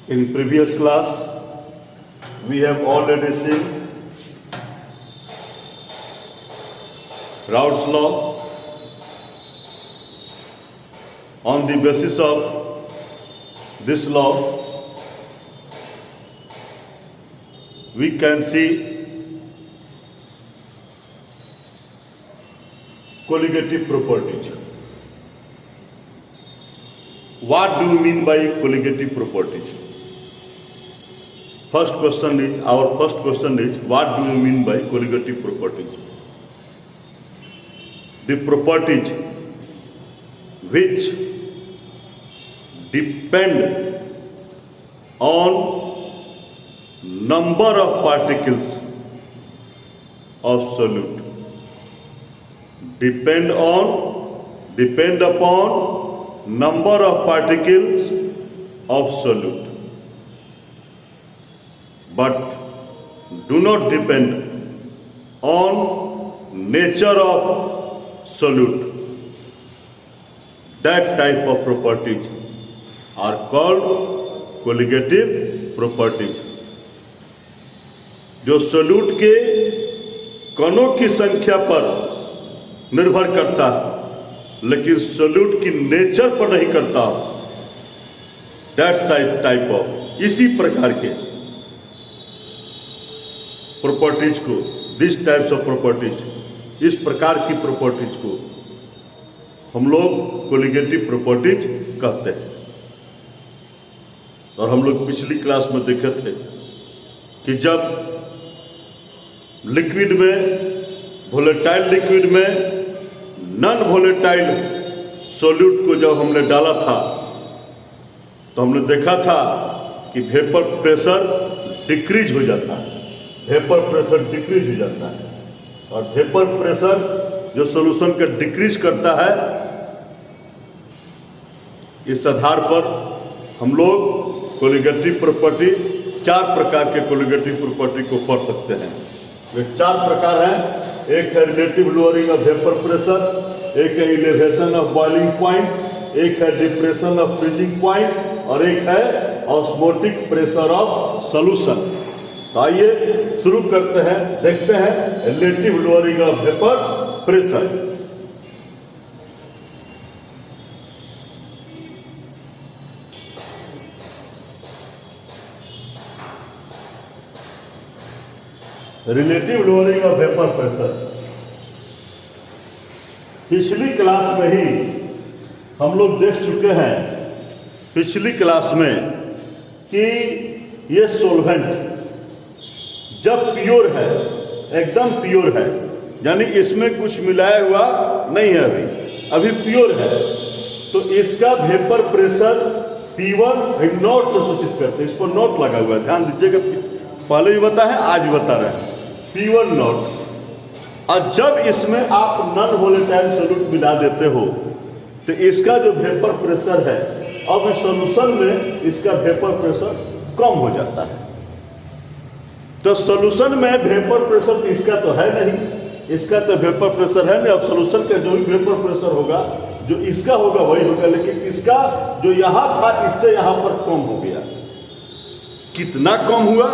In previous class, we have already seen Raoult's law. On the basis of this law, we can see colligative properties. What do you mean by colligative properties? Our first question is, what do you mean by colligative properties? The properties which depend on number of particles of solute. Depend upon number of particles of solute, but do not depend on nature of solute. That type of properties are called colligative properties. जो solute के कणों की संख्या पर निर्भर करता है, लेकिन सोल्यूट की नेचर पर नहीं करता। दैट टाइप ऑफ इसी प्रकार के प्रॉपर्टीज को, दिस टाइप्स ऑफ प्रॉपर्टीज, इस प्रकार की प्रॉपर्टीज को हम लोग कोलिगेटिव प्रॉपर्टीज कहते हैं। और हम लोग पिछली क्लास में देखे थे कि जब लिक्विड में, वोलेटाइल लिक्विड में नॉन वोलेटाइल सॉल्यूट को जब हमने डाला था, तो हमने देखा था कि वेपर प्रेशर डिक्रीज हो जाता है। वेपर प्रेशर डिक्रीज हो जाता है, और वेपर प्रेशर जो सॉल्यूशन का डिक्रीज करता है, इस आधार पर हम लोग कोलिगेटिव प्रॉपर्टी, 4 प्रकार के कोलिगेटिव प्रॉपर्टी को पढ़ सकते हैं। वे 4 प्रकार हैं। एक है relative lowering of vapour pressure, एक है इलेवेशन ऑफ बॉइलिंग पॉइंट, एक है डिप्रेशन ऑफ फ्रीजिंग पॉइंट, और एक है ऑस्मोटिक प्रेशर ऑफ सॉल्यूशन। तो आइए शुरू करते हैं, देखते हैं relative lowering of vapour pressure. Relative lowering of vapour pressure. पिछली क्लास में ही हम लोग देख चुके हैं, पिछली क्लास में, कि ये सोल्वेंट जब प्योर है, एकदम प्योर है, यानी इसमें कुछ मिलाया हुआ नहीं है, अभी प्योर है, तो इसका वेपर प्रेशर P1 नोट से सूचित करते हैं। इस पर नोट लगा हुआ है, ध्यान दीजिएगा, पहले भी बता है, आज भी बता रहे हैं, P1 नोट। और जब इसमें आप नॉन वोलेटाइल सॉल्यूट मिला देते हो, तो इसका जो वेपर प्रेशर है, अब इस सॉल्यूशन में इसका वेपर प्रेशर कम हो जाता है। तो सॉल्यूशन में वेपर प्रेशर इसका तो है नहीं, इसका तो वेपर प्रेशर है नहीं। अब सॉल्यूशन का जो भी वेपर प्रेशर होगा, जो इसका होगा वही होगा, लेकिन इसका जो यहाँ था, इससे यहाँ पर कम हो गया। कितना कम हुआ?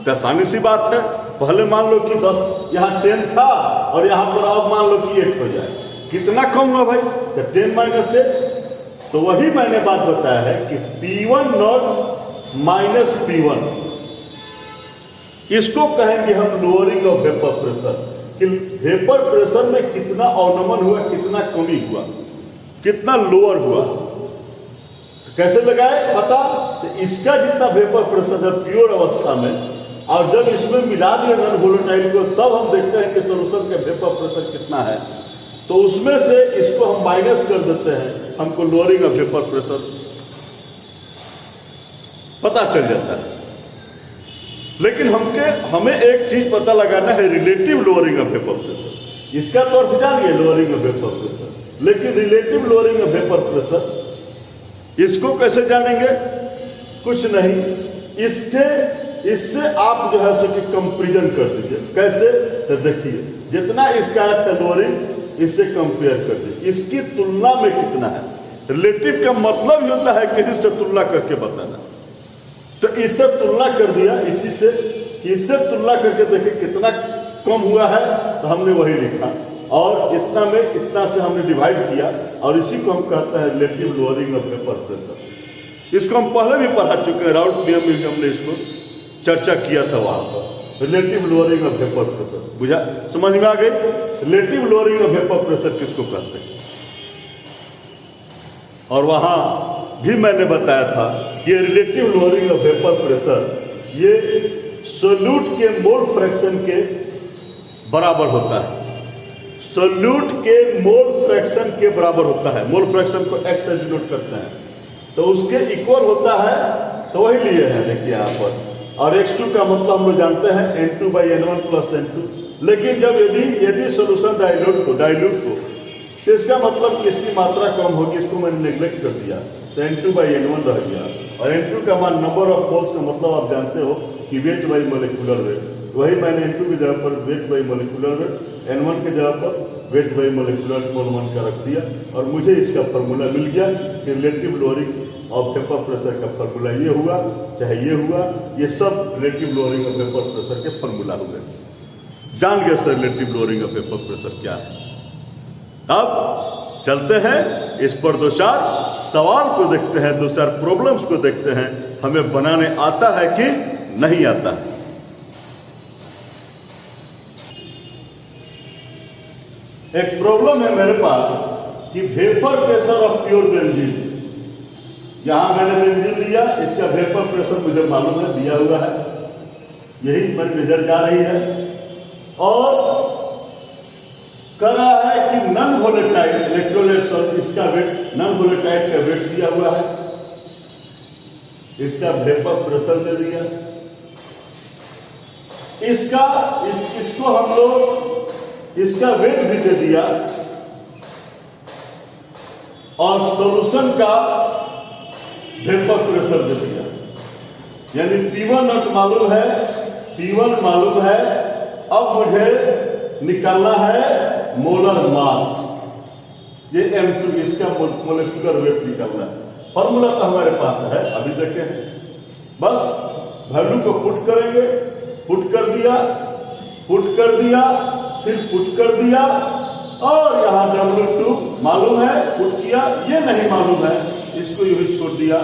तो आसानी सी बात है, पहले मान लो कि 10, यहाँ 10 था, और यहाँ पर अब मान लो कि 8 हो जाए। कितना कम हुआ भाई? तो 10 माइनस 8। तो वही मैंने बात बताया है कि P1 नॉट माइनस P1, इसको कहेंगे हम लोअरिंग ऑफ वेपर प्रेशर। कि वेपर प्रेशर में कितना अवनमन हुआ, कितना कमी हुआ, कितना लोअर हुआ। कैसे लगाए पता? तो इसका जितना वेपर प्रेशर है प्योर अवस्था में, और जब इसमें मिला दिया नॉन वोलेटाइल को, तब हम देखते हैं कि सॉल्यूशन का वेपर प्रेशर कितना है। तो उसमें से इसको हम माइनस कर देते हैं, हमको लोअरिंग ऑफ वेपर प्रेशर पता चल जाता है। लेकिन हमें एक चीज पता लगाना है, relative lowering of vapour pressure. इसका तो अर्थ जानिए लोअरिंग ऑफ वेपर प्रेशर, लेकिन relative lowering of vapour pressure इसको कैसे जानेंगे? कुछ नहीं, इससे आप जो है सो कि कंपेरिजन कर दीजिए। कैसे? तो देखिए, जितना इसका है लोअरिंग, इससे कंपेयर कर दीजिए, इसकी तुलना में कितना है। रिलेटिव का मतलब ही होता है किसी से तुलना करके बताना। तो इससे तुलना कर दिया इसी से, कि इससे तुलना करके देखें कितना कम हुआ है, तो हमने वही लिखा और इतना में इतना से हमने डिवाइड किया, और इसी को हम कहते हैं relative lowering of vapour pressure. इसको हम पहले भी पढ़ा चुके हैं, राउंड नियम में हमने इसको चर्चा किया था वहाँ पर। Relative lowering of vapour pressure बुझा, समझ में आ गई? Relative lowering of vapour pressure किसको कहते हैं? और वहाँ भी मैंने बताया था कि relative lowering of vapour pressure ये सोल्यूट के मोल फ्रैक्शन के बराबर होता है। सोल्यूट के मोल फ्रैक्शन के बराबर होता है। मोल फ्रैक्शन को x से डिनोट करते हैं, तो उसके इक्वल होता है, तो वही लिए हैं देखिए यहाँ पर। और x2 का मतलब हम लोग जानते हैं N2/N1 + N2। लेकिन जब यदि सोल्यूशन डाइल्यूट हो तो इसका मतलब कि इसकी मात्रा कम होगी, इसको मैंने नेग्लेक्ट कर दिया, तो N2/N1 रह गया। और N2 का मान नंबर ऑफ मोल्स का मतलब आप जानते हो कि वेट बाई मोलिकुलर वेट, वही मैंने N2 की जगह पर weight by molecular weight, N1 की जगह पर वेट बाई मोलिकुलर मोल 1 का रख दिया, और मुझे इसका फार्मूला मिल गया कि relative lowering of vapour pressure का फार्मूला ये हुआ, चाहे ये हुआ, ये सब relative lowering of vapour pressure के फार्मूला हुए। जान गए sir relative lowering of vapour pressure क्या है। अब चलते हैं इस पर दो चार सवाल को देखते हैं, दो चार प्रॉब्लम्स को देखते हैं, हमें बनाने आता है कि नहीं आता है। एक प्रॉब्लम है मेरे पास कि vapour pressure of pure benzene, यहां मैंने बेंजीन लिया, इसका वेपर प्रेशर मुझे मालूम है, दिया हुआ है, यही पर नजर जा रही है, और कह रहा है कि नॉन वोलेटाइल इलेक्ट्रोलाइट सॉल्ट, इसका वेट, नॉन वोलेटाइल का वेट दिया हुआ है, इसका वेपर प्रेशर दे दिया, इसको हम लोग इसका वेट भी दे दिया, और सॉल्यूशन का वेपर प्रेशर दे दिया। यानी P1 मालूम है, P1 मालूम है, अब मुझे निकालना है मोलर मास, ये M2, इसका मोलिकुलर वेट निकालना है। फॉर्मूला तो हमारे पास है, अभी देखे हैं, बस वैल्यू को पुट करेंगे, पुट कर दिया, फिर पुट कर दिया, और यहाँ W2 मालूम है, पुट किया, ये नहीं मालूम है, इसको यूं छोड़ दिया,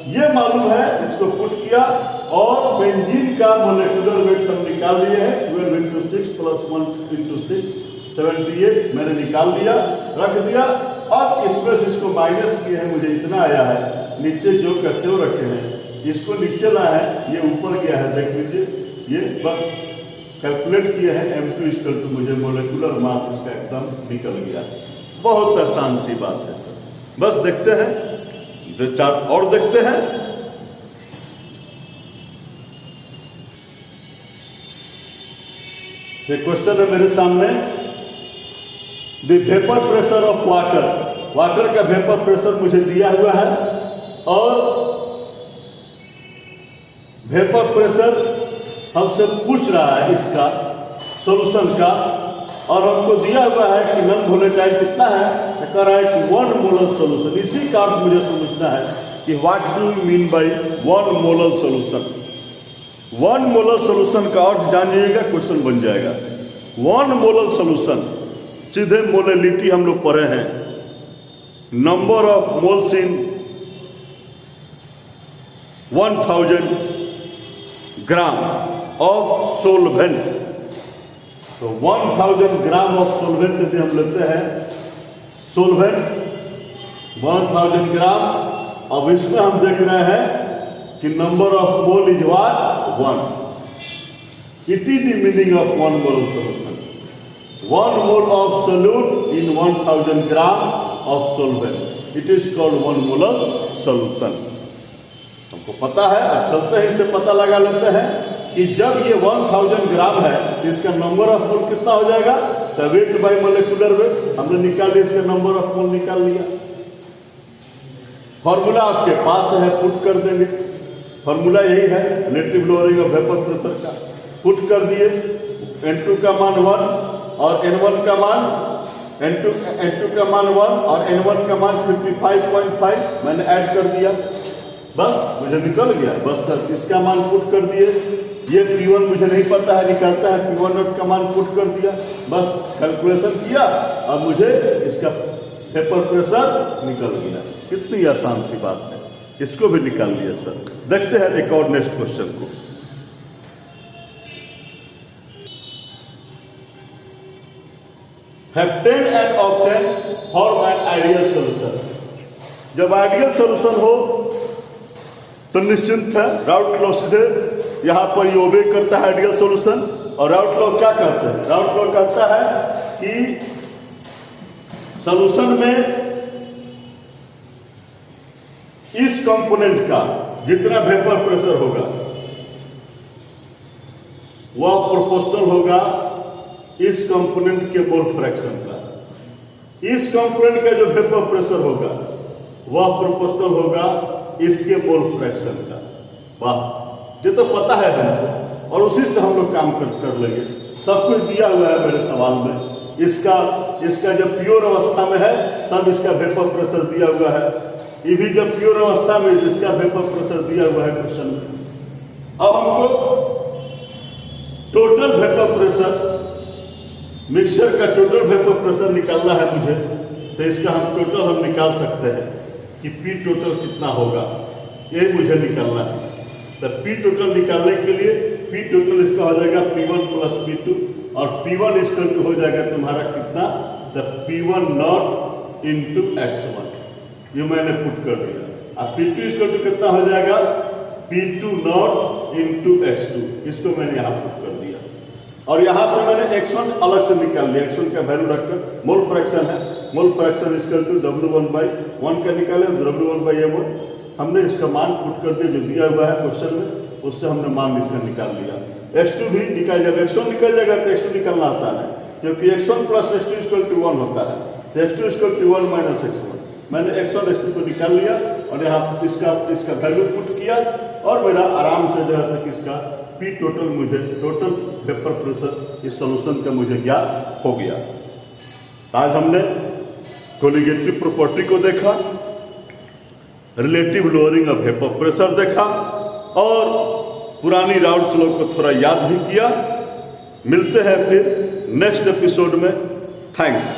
ये मालूम है, इसको पुट किया, और बेंजीन का मोलिकुलर वेट हम निकाल लिए हैं, 12 × 6 + 1 × 6 78 मैंने निकाल दिया, रख दिया। अब इसमें से इसको माइनस किए हैं, मुझे इतना आया है, नीचे जो का त्यों रखे हैं, इसको नीचे लाया है, ये ऊपर गया है, देख लीजिए, ये बस कैलकुलेट किए हैं, M2 = मुझे मोलिकुलर मास इसका एकदम निकल गया। बहुत आसान सी बात है सर, बस देखते हैं, दो चार और देखते हैं। ये क्वेश्चन है मेरे सामने, the vapour pressure of water, water का वेपर प्रेशर मुझे दिया हुआ है, और वेपर प्रेशर हमसे पूछ रहा है इसका सॉल्यूशन का, और हमको दिया हुआ है कि नॉन वोलेटाइल कितना है, तो कह रहा है कि 1 मोलर सॉल्यूशन। इसी का अर्थ मुझे समझना है कि what do you mean by 1 molar solution. 1 molar solution का अर्थ जानिएगा, क्वेश्चन बन जाएगा। 1 मोलर सॉल्यूशन, सीधे मोलेलिटी हम लोग पढ़े हैं, number of moles in 1000 gram of solvent. तो 1000 ग्राम ऑफ सोलवेंट यदि हम लेते हैं, सोलवेंट 1000 ग्राम, अब इसमें हम देख रहे हैं कि number of mole is what 1। It is the meaning of 1 mole solution. 1 mole of solute in 1000 gram of solvent, it is called 1 molar solution. हमको पता है, अब चलते हैं, इससे पता लगा लेते हैं कि जब ये 1000 ग्राम है तो इसका नंबर ऑफ मोल कितना हो जाएगा, तो वेट बाई मोलिकुलर वेट हमने निकाल लिया, इसका नंबर ऑफ मोल निकाल लिया। फॉर्मूला आपके पास है, पुट कर देंगे, फॉर्मूला यही है relative lowering of vapour pressure का। पुट कर दिए, N2 का मान 1 और N1 का मान N2 का मान 1 और N1 का मान 55.5 मैंने ऐड कर दिया। बस मुझे निकल गया, बस सर इसका मान पुट कर दिए, ये P1 मुझे नहीं पता है निकलता है, P1 नॉट का मान पुट कर दिया, बस कैलकुलेशन किया और मुझे इसका वेपर प्रेशर निकल गया। कितनी आसान सी बात है, इसको भी निकाल लिया सर। देखते हैं एक और नेक्स्ट क्वेश्चन को। Heptane and octane form an ideal solution. जब आइडियल सोल्यूशन हो तो निश्चिंत है, राउट लॉ सीधे यहां पर ये ओबे करता है आइडियल सोल्यूशन। और राउट लॉ क्या कहते हैं? राउट लॉ कहता है कि सोल्यूशन में इस कंपोनेंट का जितना वेपर प्रेशर होगा वह प्रोपोर्शनल होगा इस कंपोनेंट के मोल फ्रैक्शन का। इस कंपोनेंट का जो वेपर प्रेशर होगा वह प्रोपोर्शनल होगा इसके मोल फ्रैक्शन का। वाह, ये तो पता है हमको और उसी से हम लोग काम कर लेंगे। सब कुछ दिया हुआ है मेरे सवाल में। इसका जब प्योर अवस्था में है तब इसका वेपर प्रेशर दिया हुआ है, ये भी जब प्योर अवस्था में इसका वेपर प्रेशर दिया हुआ है क्वेश्चन में। अब हमको टोटल वेपर प्रेशर, मिक्सचर का टोटल वेपर प्रेशर निकालना है मुझे, तो इसका हम निकाल सकते हैं कि P टोटल कितना होगा, ये मुझे निकालना है। तो P टोटल निकालने के लिए P टोटल इसका हो जाएगा P1 प्लस P2 और P1 इक्वल टू हो जाएगा तुम्हारा कितना, तो P1 नॉट इंटू x1, ये मैंने पुट कर दिया। अब P2 इक्वल टू कितना हो जाएगा, P2 नॉट इंटू x2, इसको मैंने यहाँ पुट कर दिया। और यहाँ से मैंने x1 अलग से निकाल लिया, x1 का वैल्यू रखकर मोल फ्रैक्शन है, mole fraction equal to W1/1 का निकाले, W1/m1 हमने इसका मान पुट कर दिया जो दिया हुआ है क्वेश्चन में, उससे हमने मान इसका निकाल लिया। x2 भी निकाल, जब x1 निकल जाएगा तो x2 निकालना आसान है, क्योंकि x1 plus x2 equal to 1 होता है, तो x2 equal to 1 minus x1। मैंने x1 x2 को निकाल लिया और यहाँ इसका वैल्यू पुट किया और मेरा आराम से जो है इसका P टोटल, मुझे टोटल वेपर प्रेशर इस सॉल्यूशन का मुझे ज्ञात हो गया। आज हमने कोलिगेटिव प्रॉपर्टी को देखा, relative lowering of vapour pressure देखा और पुरानी राउट्स लॉ को थोड़ा याद भी किया। मिलते हैं फिर नेक्स्ट एपिसोड में। थैंक्स।